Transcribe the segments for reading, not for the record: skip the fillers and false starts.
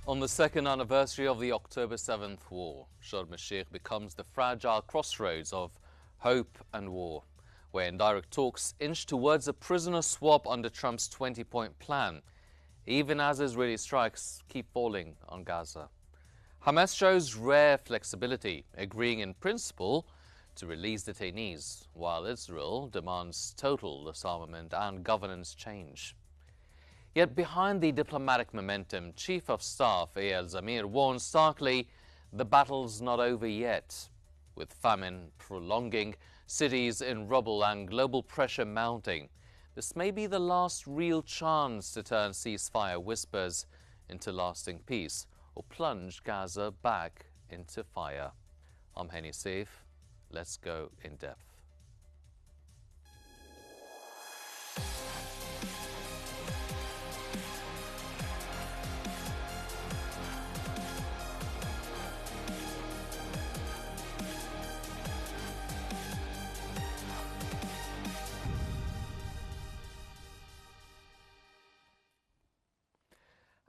On the second anniversary of the October 7th war, Sharm el-Sheikh becomes the fragile crossroads of hope and war, where indirect talks inch towards a prisoner swap under Trump's 20-point plan, even as Israeli strikes keep falling on Gaza. Hamas shows rare flexibility, agreeing in principle to release detainees, while Israel demands total disarmament and governance change. Yet behind the diplomatic momentum, Chief of Staff Eyal Zamir warns starkly the battle's not over yet. With famine prolonging, cities in rubble and global pressure mounting, this may be the last real chance to turn ceasefire whispers into lasting peace or plunge Gaza back into fire. I'm Henny Saif. Let's go in depth.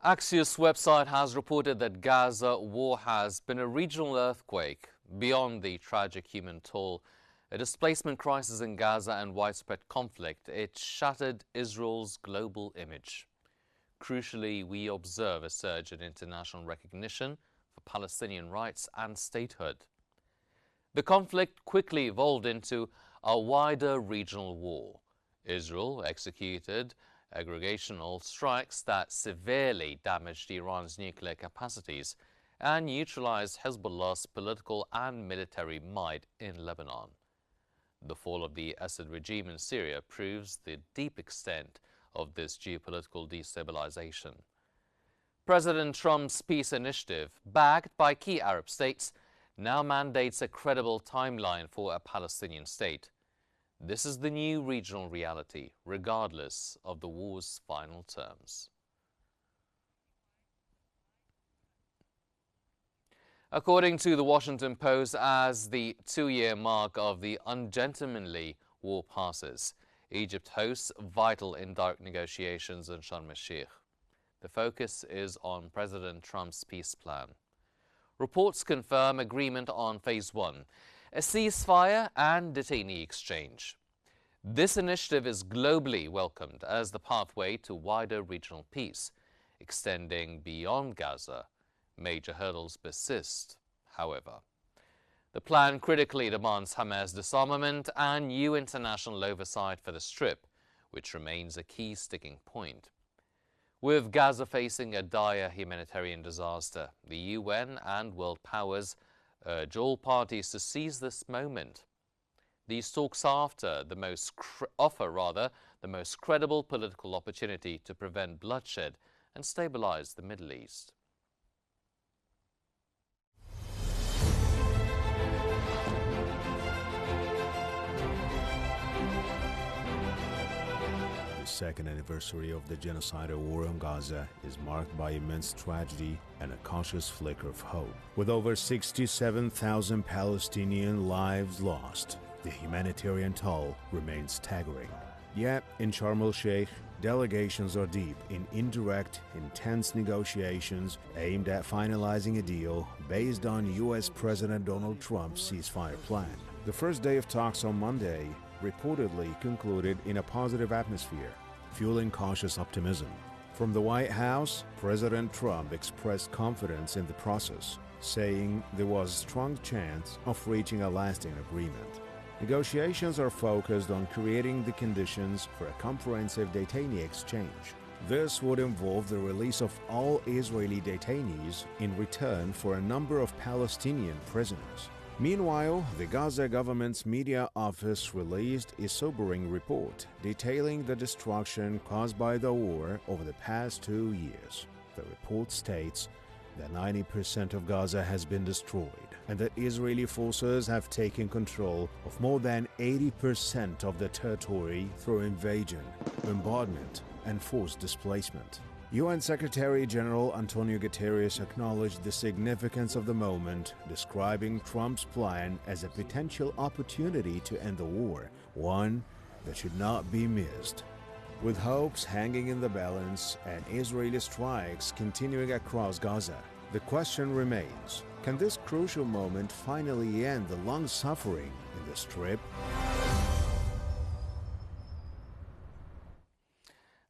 Axios website has reported that Gaza war has been a regional earthquake. Beyond the tragic human toll, a displacement crisis in Gaza and widespread conflict, it shattered Israel's global image. Crucially, we observe a surge in international recognition for Palestinian rights and statehood. The conflict quickly evolved into a wider regional war. Israel executed aggregational strikes that severely damaged Iran's nuclear capacities and neutralized Hezbollah's political and military might in Lebanon. The fall of the Assad regime in Syria proves the deep extent of this geopolitical destabilization. President Trump's peace initiative, backed by key Arab states, now mandates a credible timeline for a Palestinian state. This is the new regional reality, regardless of the war's final terms. According to the Washington Post, as the two-year mark of the ungentlemanly war passes, Egypt hosts vital indirect negotiations in Sharm el-Sheikh. The focus is on President Trump's peace plan. Reports confirm agreement on Phase 1, a ceasefire and detainee exchange. This initiative is globally welcomed as the pathway to wider regional peace, extending beyond Gaza. Major hurdles persist, however. The plan critically demands Hamas disarmament and new international oversight for the Strip, which remains a key sticking point. With Gaza facing a dire humanitarian disaster, the UN and world powers urge all parties to seize this moment. These talks offer the most credible political opportunity to prevent bloodshed and stabilize the Middle East. The second anniversary of the genocidal war on Gaza is marked by immense tragedy and a cautious flicker of hope. With over 67,000 Palestinian lives lost, the humanitarian toll remains staggering. Yet, in Sharm el-Sheikh, delegations are deep in indirect, intense negotiations aimed at finalizing a deal based on U.S. President Donald Trump's ceasefire plan. The first day of talks on Monday reportedly concluded in a positive atmosphere, fueling cautious optimism. From the White House, President Trump expressed confidence in the process, saying there was a strong chance of reaching a lasting agreement. Negotiations are focused on creating the conditions for a comprehensive detainee exchange. This would involve the release of all Israeli detainees in return for a number of Palestinian prisoners. Meanwhile, the Gaza government's media office released a sobering report detailing the destruction caused by the war over the past 2 years. The report states that 90% of Gaza has been destroyed and that Israeli forces have taken control of more than 80% of the territory through invasion, bombardment, and forced displacement. UN Secretary General Antonio Guterres acknowledged the significance of the moment, describing Trump's plan as a potential opportunity to end the war, one that should not be missed. With hopes hanging in the balance and Israeli strikes continuing across Gaza, the question remains, can this crucial moment finally end the long suffering in the Strip?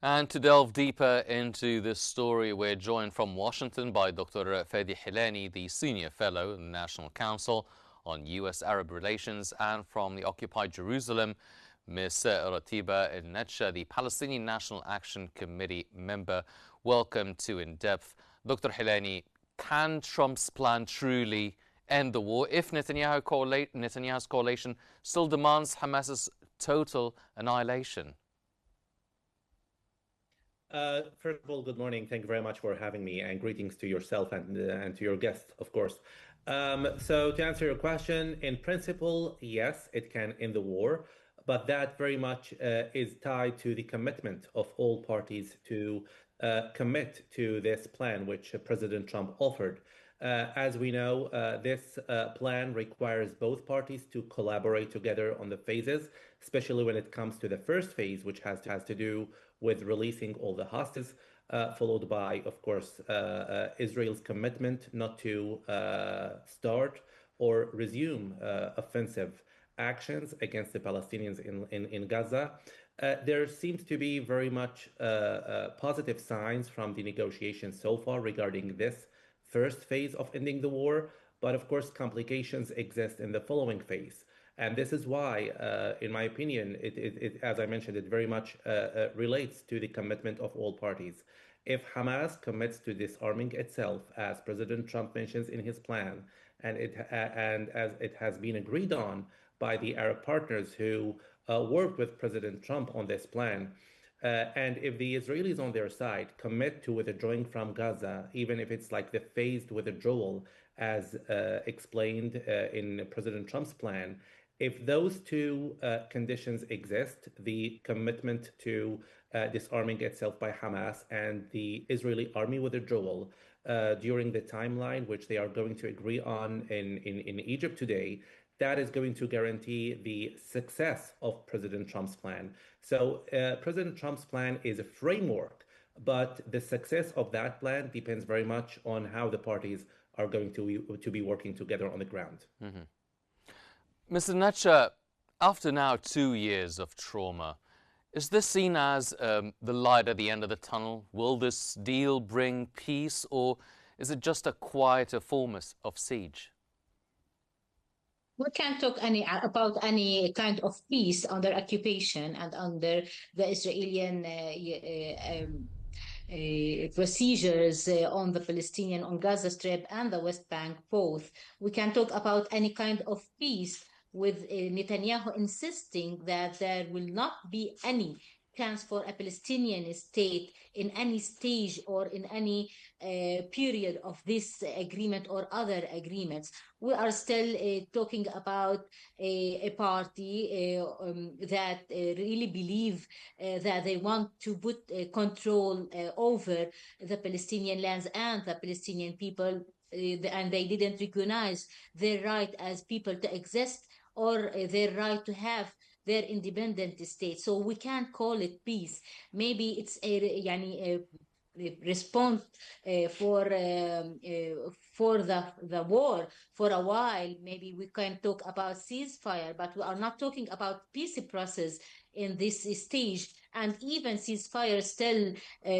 And to delve deeper into this story, we're joined from Washington by Dr. Fadi Hilani, the Senior Fellow in the National Council on U.S.-Arab Relations, and from the occupied Jerusalem, Ms. Ratiba El-Netsha, the Palestinian National Action Committee member. Welcome to In Depth. Dr. Hilani, can Trump's plan truly end the war if Netanyahu's coalition still demands Hamas's total annihilation? First of all, good morning. Thank you very much for having me, and greetings to yourself and to your guests, of course. So to answer your question, in principle, yes, it can end the war, but that very much is tied to the commitment of all parties to commit to this plan which President Trump offered. As we know, this plan requires both parties to collaborate together on the phases, especially when it comes to the first phase, which has to do with releasing all the hostages, followed by, of course, Israel's commitment not to start or resume offensive actions against the Palestinians in Gaza. There seems to be very much positive signs from the negotiations so far regarding this first phase of ending the war, but of course complications exist in the following phase. And this is why, in my opinion, as I mentioned, it very much relates to the commitment of all parties. If Hamas commits to disarming itself, as President Trump mentions in his plan, and as it has been agreed on by the Arab partners who worked with President Trump on this plan, and if the Israelis on their side commit to withdrawing from Gaza, even if it's like the phased withdrawal as explained in President Trump's plan, if those two conditions exist, the commitment to disarming itself by Hamas and the Israeli army withdrawal during the timeline which they are going to agree on in Egypt today, that is going to guarantee the success of President Trump's plan. So President Trump's plan is a framework, but the success of that plan depends very much on how the parties are going to be working together on the ground. Mm-hmm. Mr. Netsha, after now 2 years of trauma, is this seen as the light at the end of the tunnel? Will this deal bring peace, or is it just a quieter form of siege? We can't talk about any kind of peace under occupation and under the Israeli procedures on the Palestinian, on Gaza Strip and the West Bank both. We can talk about any kind of peace with Netanyahu insisting that there will not be any chance for a Palestinian state in any stage or in any period of this agreement or other agreements. We are still talking about a party that really believe that they want to put control over the Palestinian lands and the Palestinian people, and they didn't recognize their right as people to exist or their right to have their independent state. So we can't call it peace. Maybe it's a response for the war for a while. Maybe we can talk about ceasefire, but we are not talking about peace process in this stage. And even ceasefire still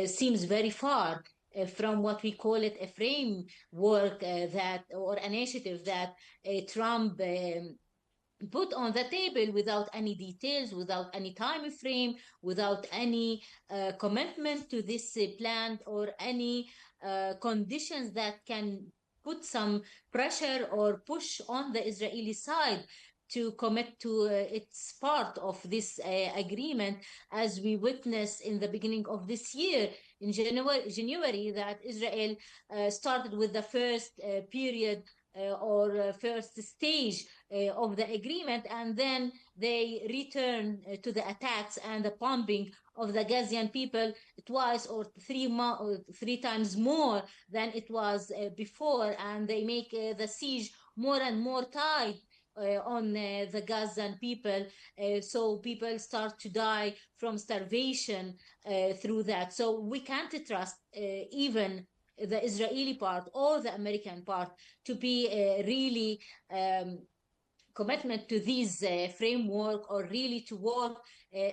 seems very far from what we call it a framework that or initiative that Trump put on the table without any details, without any time frame, without any commitment to this plan or any conditions that can put some pressure or push on the Israeli side to commit to its part of this agreement, as we witnessed in the beginning of this year in January that Israel started with the first period or first stage of the agreement, and then they return to the attacks and the bombing of the Gazian people twice or three times more than it was before, and they make the siege more and more tight on the Gazan people. So people start to die from starvation through that. So we can't trust even the Israeli part or the American part to be really commitment to this framework or really to work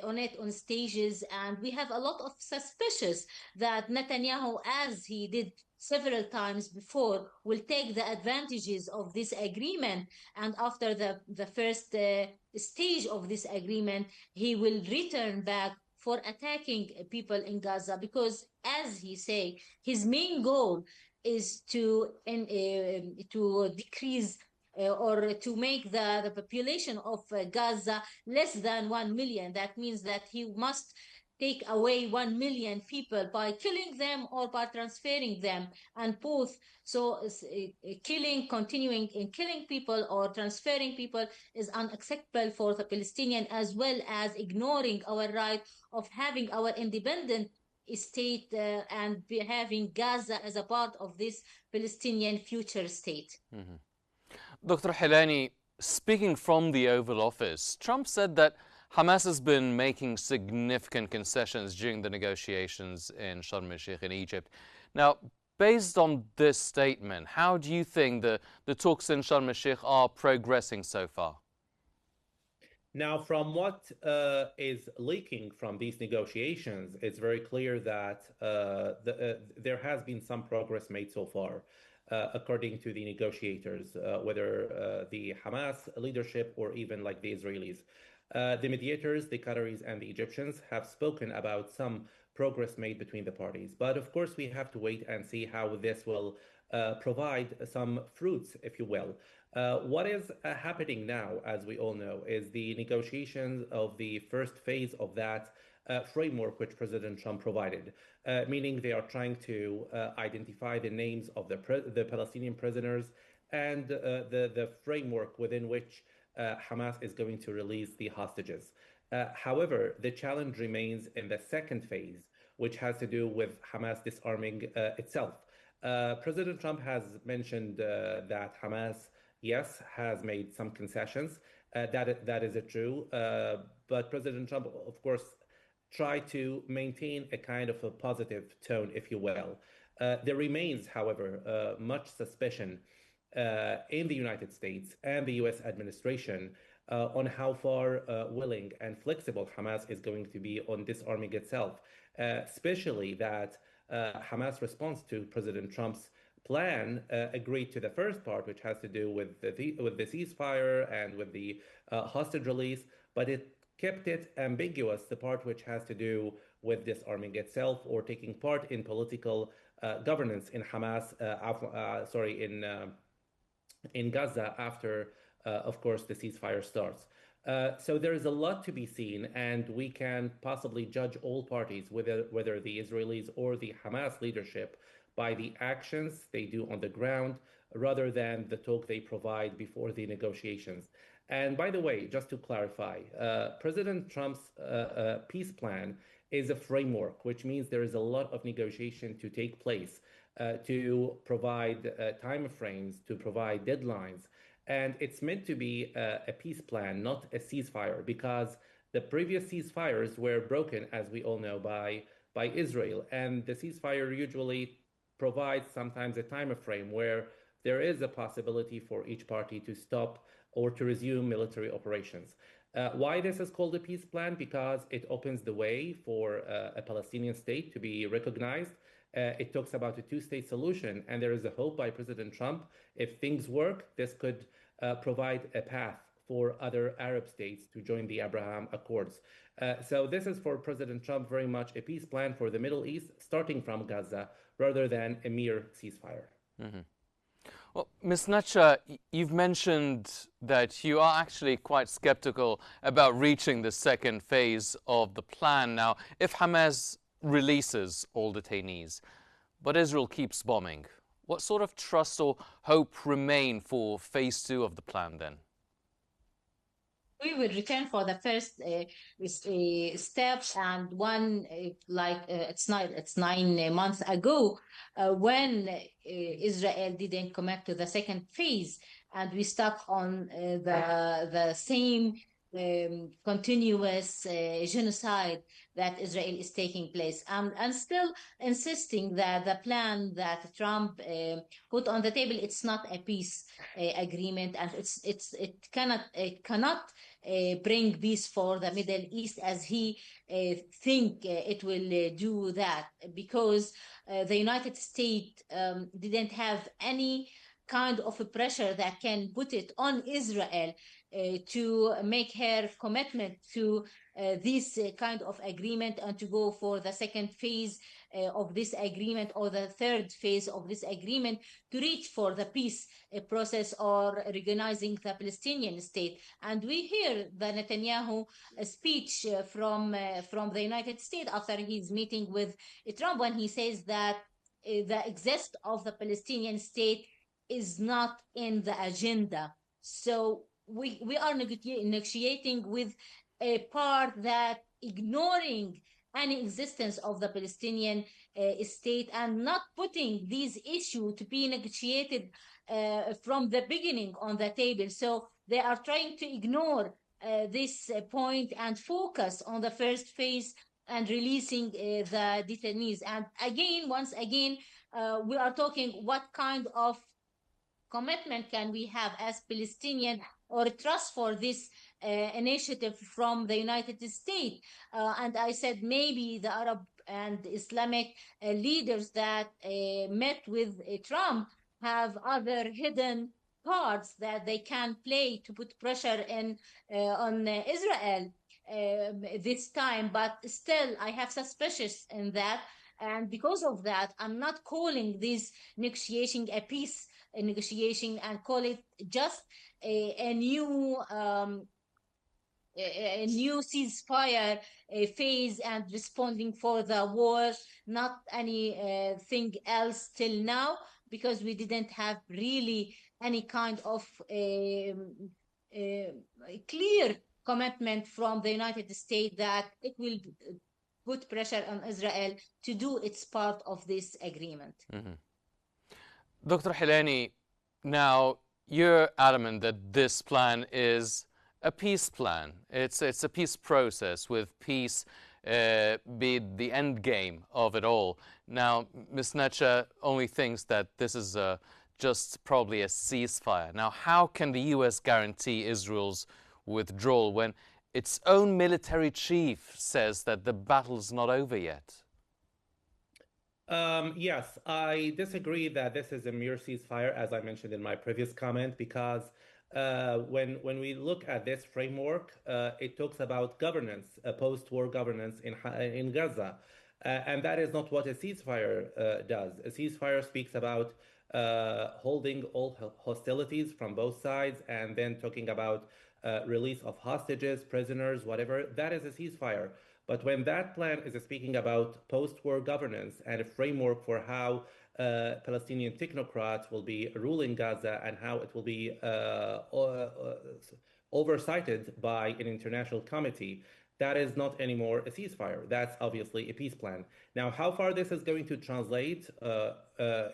on it on stages. And we have a lot of suspicious that Netanyahu, as he did several times before, will take the advantages of this agreement. And after the first stage of this agreement, he will return back for attacking people in Gaza, because as he say, his main goal is to decrease or to make the population of Gaza less than 1 million. That means that he must take away 1 million people by killing them or by transferring them, and both. So killing, continuing in killing people or transferring people is unacceptable for the Palestinian, as well as ignoring our right of having our independent state and having Gaza as a part of this Palestinian future state. Mhm. Dr. Helani, speaking from the Oval Office, Trump said that Hamas has been making significant concessions during the negotiations in Sharm el-Sheikh in Egypt. Now, based on this statement, how do you think the talks in Sharm el-Sheikh are progressing so far? Now, from what is leaking from these negotiations, it's very clear that there has been some progress made so far, according to the negotiators, whether the Hamas leadership or even like the Israelis. The mediators, the Qataris and the Egyptians, have spoken about some progress made between the parties. But of course, we have to wait and see how this will provide some fruits, if you will. What is happening now, as we all know, is the negotiations of the first phase of that framework which President Trump provided, meaning they are trying to identify the names of the Palestinian prisoners and the framework within which Hamas is going to release the hostages. However, the challenge remains in the second phase, which has to do with Hamas disarming itself. President Trump has mentioned that Hamas, yes, has made some concessions. That is true. But President Trump, of course, tried to maintain a kind of a positive tone, if you will. There remains, however, much suspicion in the United States and the US administration on how far willing and flexible Hamas is going to be on disarming itself, especially that Hamas' response to President Trump's plan agreed to the first part, which has to do with the ceasefire and with the hostage release, but it kept it ambiguous, the part which has to do with disarming itself or taking part in political governance in Hamas, in Gaza after, of course, the ceasefire starts. So there is a lot to be seen, and we can possibly judge all parties, whether the Israelis or the Hamas leadership, by the actions they do on the ground, rather than the talk they provide before the negotiations. And by the way, just to clarify, President Trump's peace plan is a framework, which means there is a lot of negotiation to take place, to provide time frames, to provide deadlines. And it's meant to be a peace plan, not a ceasefire, because the previous ceasefires were broken, as we all know, by Israel. And the ceasefire usually provides sometimes a time frame where there is a possibility for each party to stop or to resume military operations. Why this is called a peace plan? Because it opens the way for a Palestinian state to be recognized. It talks about a two-state solution, and there is a hope by President Trump, if things work, this could provide a path for other Arab states to join the Abraham Accords. So this is for President Trump very much a peace plan for the Middle East, starting from Gaza, rather than a mere ceasefire. Mm-hmm. Well, Ms. Nacha, you've mentioned that you are actually quite skeptical about reaching the second phase of the plan. Now, if Hamas releases all detainees, but Israel keeps bombing, what sort of trust or hope remain for phase two of the plan then? we will return for the first step, and one it's 9 months ago when Israel didn't commit to the second phase, and we stuck on the same continuous genocide that Israel is taking place, and still insisting that the plan that Trump put on the table, it's not a peace agreement, and it cannot bring peace for the Middle East as he think it will do that, because the United States didn't have any kind of a pressure that can put it on Israel to make her commitment to this kind of agreement and to go for the second phase of this agreement or the third phase of this agreement to reach for the peace process or recognizing the Palestinian state. And we hear the Netanyahu speech from the United States after his meeting with Trump, when he says that the exist of the Palestinian state is not in the agenda. So we are negotiating with a part that ignoring any existence of the Palestinian state and not putting these issues to be negotiated from the beginning on the table. So they are trying to ignore this point and focus on the first phase and releasing the detainees. And again, once again, we are talking what kind of commitment can we have as Palestinian or trust for this initiative from the United States? And I said maybe the Arab and Islamic leaders that met with Trump have other hidden parts that they can play to put pressure on Israel this time. But still, I have suspicions in that. And because of that, I'm not calling this negotiation a peace negotiation and call it just a new a new ceasefire phase and responding for the war, not anything else till now, because we didn't have really any kind of clear commitment from the United States that it will put pressure on Israel to do its part of this agreement. Mm-hmm. Dr. Hilani, now you're adamant that this plan is a peace plan. It's a peace process with peace be the end game of it all. Now, Ms. Netcha only thinks that this is just probably a ceasefire. Now, how can the U.S. guarantee Israel's withdrawal when its own military chief says that the battle's not over yet? Yes, I disagree that this is a mere ceasefire, as I mentioned in my previous comment, because when we look at this framework, it talks about governance, post-war governance in Gaza, and that is not what a ceasefire does. A ceasefire speaks about holding all hostilities from both sides, and then talking about release of hostages, prisoners, whatever. That is a ceasefire. But when that plan is speaking about post-war governance and a framework for how Palestinian technocrats will be ruling Gaza and how it will be oversighted by an international committee, that is not anymore a ceasefire. That's obviously a peace plan. Now, how far this is going to translate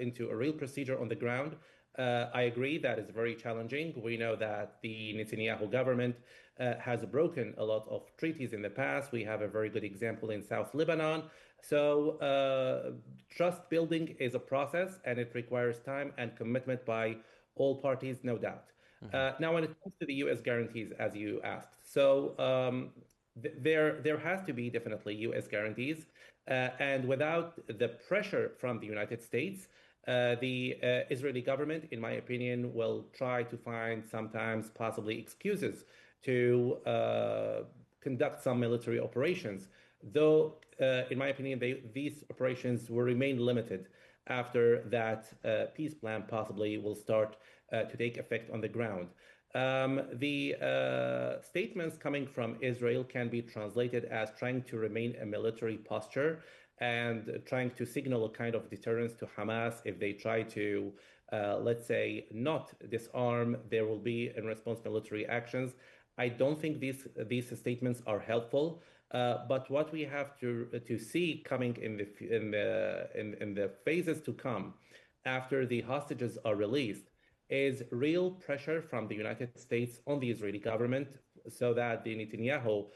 into a real procedure on the ground, I agree that is very challenging. We know that the Netanyahu government has broken a lot of treaties in the past. We have a very good example in South Lebanon. So trust building is a process, and it requires time and commitment by all parties, no doubt. Now, when it comes to the U.S. guarantees, as you asked, so there has to be definitely U.S. guarantees, and without the pressure from the United States, the Israeli government, in my opinion, will try to find sometimes possibly excuses to conduct some military operations. Though, in my opinion, these operations will remain limited after that peace plan possibly will start to take effect on the ground. The statements coming from Israel can be translated as trying to remain a military posture and trying to signal a kind of deterrence to Hamas. If they try to, let's say, not disarm, there will be in response military actions. I don't think these statements are helpful. But what we have to see coming in the phases to come after the hostages are released is real pressure from the United States on the Israeli government so that the Netanyahu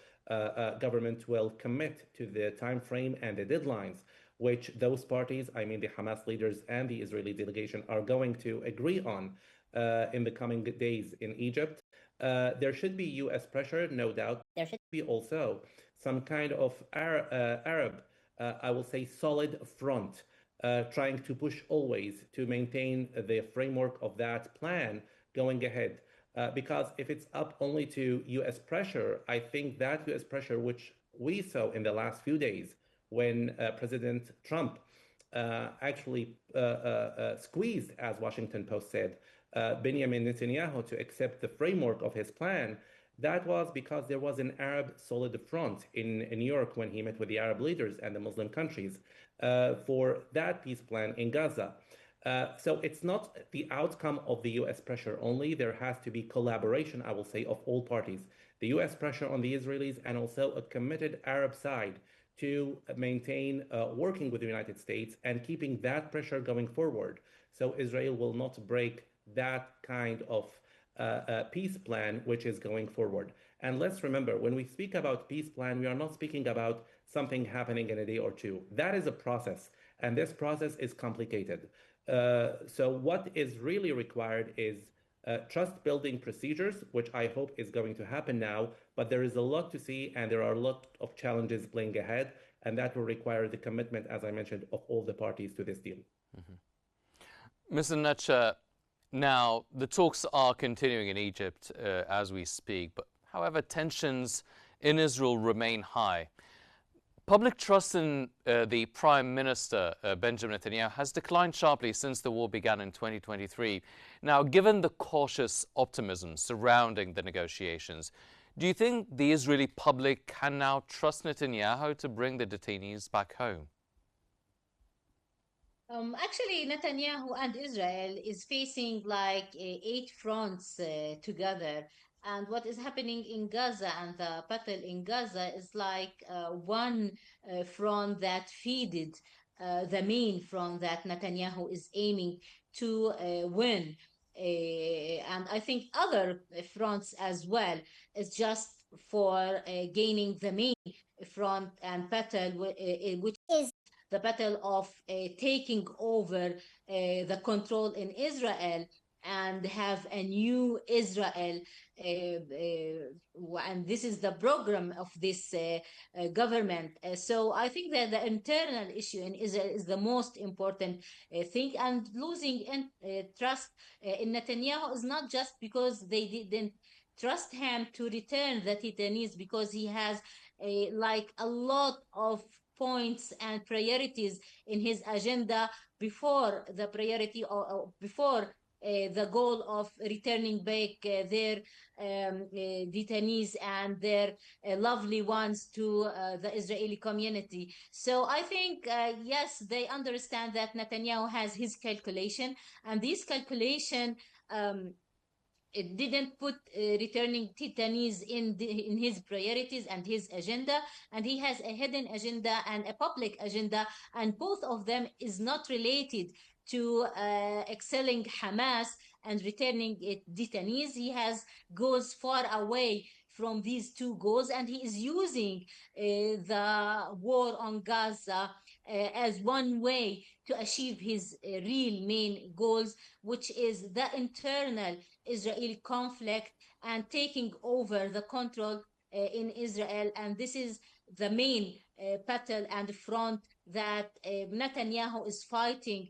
government will commit to the time frame and the deadlines which those parties, I mean the Hamas leaders and the Israeli delegation, are going to agree on in the coming days in Egypt. There should be U.S. pressure, no doubt. There should be also some kind of Arab, I will say, solid front, trying to push always to maintain the framework of that plan going ahead. Because if it's up only to US pressure, I think that US pressure, which we saw in the last few days when President Trump actually squeezed, as Washington Post said, Benjamin Netanyahu to accept the framework of his plan, that was because there was an Arab solid front in New York when he met with the Arab leaders and the Muslim countries for that peace plan in Gaza. So it's not the outcome of the US pressure only. There has to be collaboration, I will say, of all parties. The US pressure on the Israelis and also a committed Arab side to maintain working with the United States and keeping that pressure going forward. So Israel will not break that kind of peace plan which is going forward. And let's remember, when we speak about peace plan, we are not speaking about something happening in a day or two. That is a process, and this process is complicated. So what is really required is trust building procedures, which I hope is going to happen now, but there is a lot to see and there are a lot of challenges playing ahead, and that will require the commitment, as I mentioned, of all the parties to this deal. Mr. Nacha, now the talks are continuing in Egypt as we speak, but however, tensions in Israel remain high. Public trust in the Prime Minister, Benjamin Netanyahu, has declined sharply since the war began in 2023. Now, given the cautious optimism surrounding the negotiations, do you think the Israeli public can now trust Netanyahu to bring the detainees back home? Actually, Netanyahu and Israel is facing like 8 fronts together. And what is happening in Gaza and the battle in Gaza is like one front that feeded the main front that Netanyahu is aiming to win. And I think other fronts as well is just for gaining the main front and battle, which is the battle of taking over the control in Israel and have a new Israel. And this is the program of this government. So I think that the internal issue in Israel is the most important thing. And losing trust in Netanyahu is not just because they didn't trust him to return the detainees, because he has like a lot of points and priorities in his agenda before the priority or before the goal of returning back their detainees and their lovely ones to the Israeli community. So I think, yes, they understand that Netanyahu has his calculation, and this calculation it didn't put returning detainees in his priorities and his agenda, and he has a hidden agenda and a public agenda, and both of them is not related to excelling Hamas and returning detainees. He has goes far away from these two goals, and he is using the war on Gaza as one way to achieve his real main goals, which is the internal Israeli conflict and taking over the control in Israel. And this is the main battle and front that Netanyahu is fighting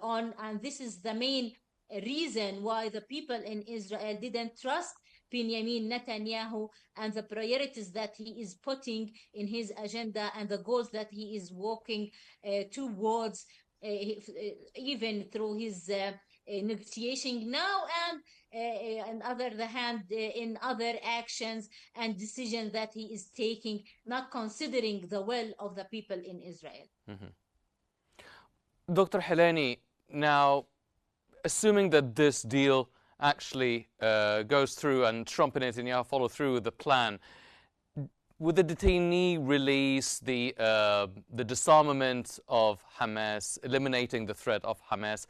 on. And this is the main reason why the people in Israel didn't trust Benjamin Netanyahu and the priorities that he is putting in his agenda and the goals that he is working towards, even through his negotiation now, and on other the hand in other actions and decisions that he is taking, not considering the will of the people in Israel. Dr. Heleni, now, assuming that this deal actually goes through and Trump and Netanyahu follow through with the plan, would the detainee release, the disarmament of Hamas, eliminating the threat of Hamas,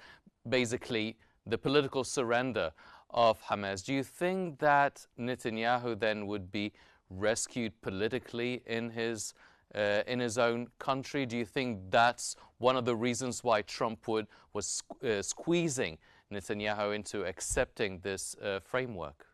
basically the political surrender of Hamas, do you think that Netanyahu then would be rescued politically in his own country? Do you think that's one of the reasons why Trump was squeezing Netanyahu into accepting this framework?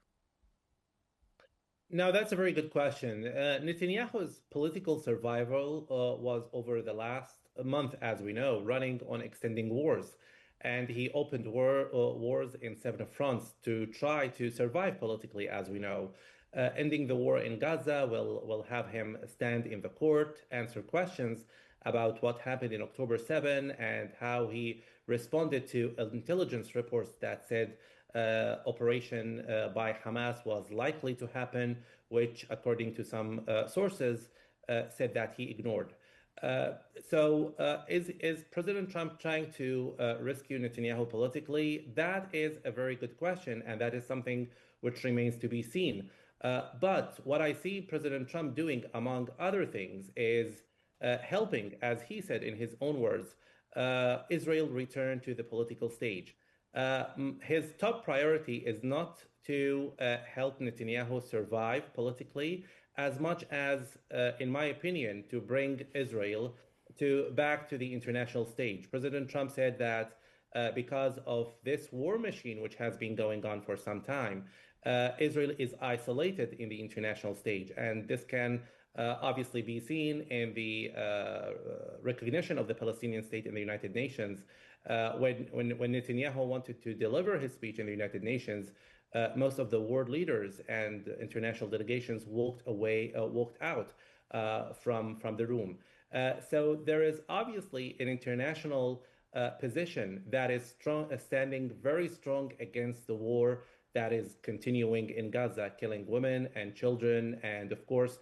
Now, that's a very good question. Netanyahu's political survival was over the last month, as we know, running on extending wars. And he opened wars in seven fronts to try to survive politically, as we know. Ending the war in Gaza will have him stand in the court, answer questions about what happened in October 7 and how he responded to intelligence reports that said operation by Hamas was likely to happen, which, according to some sources, said that he ignored. Is President Trump trying to rescue Netanyahu politically? That is a very good question, and that is something which remains to be seen. But what I see President Trump doing, among other things, is helping, as he said in his own words, Israel return to the political stage. His top priority is not to help Netanyahu survive politically as much as, in my opinion, to bring Israel back to the international stage. President Trump said that because of this war machine, which has been going on for some time, Israel is isolated in the international stage. And this can obviously be seen in the recognition of the Palestinian state in the United Nations. When Netanyahu wanted to deliver his speech in the United Nations, most of the world leaders and international delegations walked out from the room. So there is obviously an international position that is standing very strong against the war that is continuing in Gaza, killing women and children, and of course,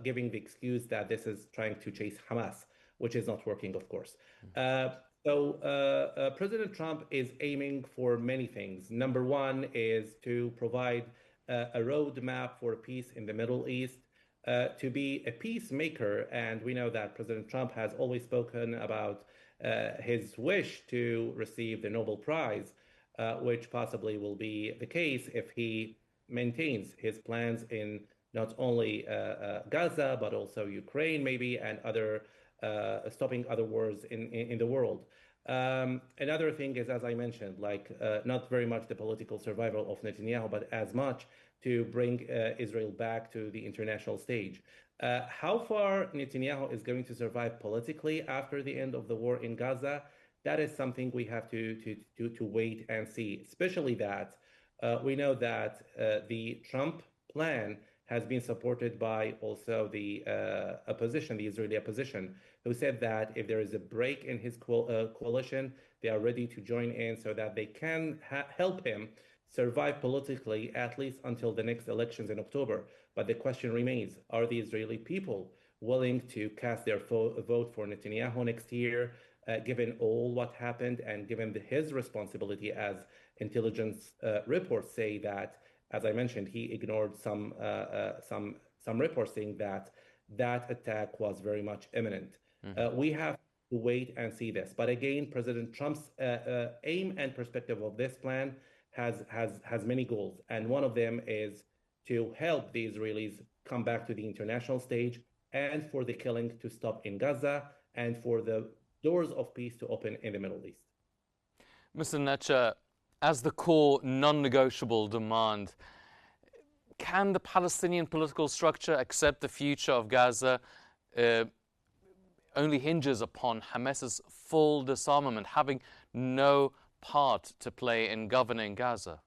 giving the excuse that this is trying to chase Hamas, which is not working, of course. President Trump is aiming for many things. Number one is to provide a roadmap for peace in the Middle East, to be a peacemaker. And we know that President Trump has always spoken about his wish to receive the Nobel Prize, which possibly will be the case if he maintains his plans in not only Gaza, but also Ukraine, maybe, and stopping other wars in the world. Another thing is, as I mentioned, not very much the political survival of Netanyahu, but as much to bring Israel back to the international stage. How far Netanyahu is going to survive politically after the end of the war in Gaza, that is something we have to wait and see, especially that we know that the Trump plan has been supported by also the opposition, the Israeli opposition, who said that if there is a break in his coalition, they are ready to join in so that they can help him survive politically, at least until the next elections in October. But the question remains, are the Israeli people willing to cast their vote for Netanyahu next year, given all what happened and given his responsibility, as intelligence reports say that, as I mentioned, he ignored some reports saying that attack was very much imminent. We have to wait and see this. But again, President Trump's aim and perspective of this plan has many goals, and one of them is to help the Israelis come back to the international stage, and for the killing to stop in Gaza, and for the doors of peace to open in the Middle East. Mr. Netcher, as the core non-negotiable demand, can the Palestinian political structure accept the future of Gaza only hinges upon Hamas's full disarmament, having no part to play in governing Gaza?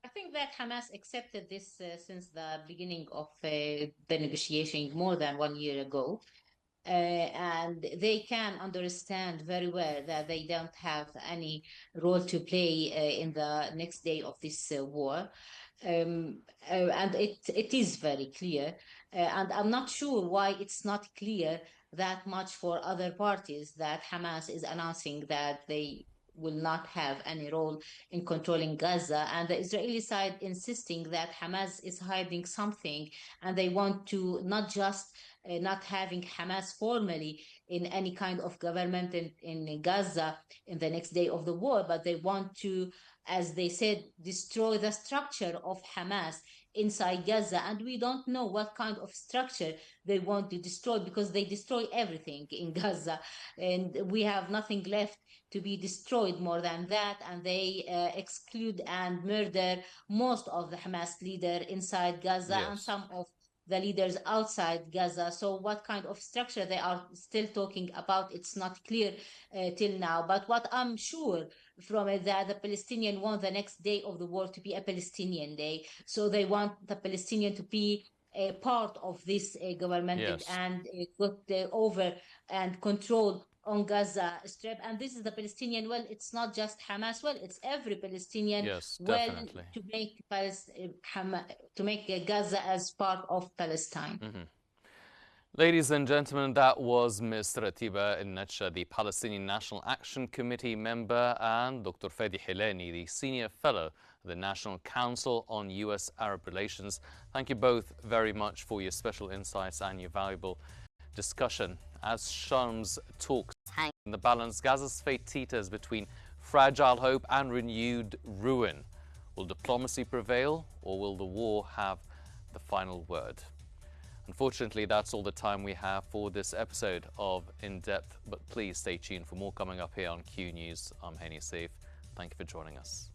I think that Hamas accepted this since the beginning of the negotiation more than 1 year ago. And they can understand very well that they don't have any role to play in the next day of this war. And it is very clear. And I'm not sure why it's not clear that much for other parties, that Hamas is announcing that they will not have any role in controlling Gaza, and the Israeli side insisting that Hamas is hiding something, and they want to not just not having Hamas formally in any kind of government in Gaza in the next day of the war, but they want to, as they said, destroy the structure of Hamas inside Gaza. And we don't know what kind of structure they want to destroy, because they destroy everything in Gaza, and we have nothing left to be destroyed more than that. And they exclude and murder most of the Hamas leader inside Gaza and Yes. some of the leaders outside Gaza. So what kind of structure they are still talking about, it's not clear till now. But what I'm sure from it, that the Palestinian want the next day of the war to be a Palestinian day. So they want the Palestinian to be a part of this government Yes. and got over and control on Gaza Strip. And this is the Palestinian. Well, it's not just Hamas. Well, it's every Palestinian. Yes, Well, definitely. to make Gaza as part of Palestine. Ladies and gentlemen, that was Ms. Ratiba Nacha, the Palestinian National Action Committee member, and Dr. Fadi Hilani, the Senior Fellow of the National Council on U.S.-Arab Relations. Thank you both very much for your special insights and your valuable discussion. As Shams talks in the balance, Gaza's fate teeters between fragile hope and renewed ruin. Will diplomacy prevail, or will the war have the final word? Unfortunately, that's all the time we have for this episode of In Depth, but please stay tuned for more coming up here on Q News. I'm Henny Saif. Thank you for joining us.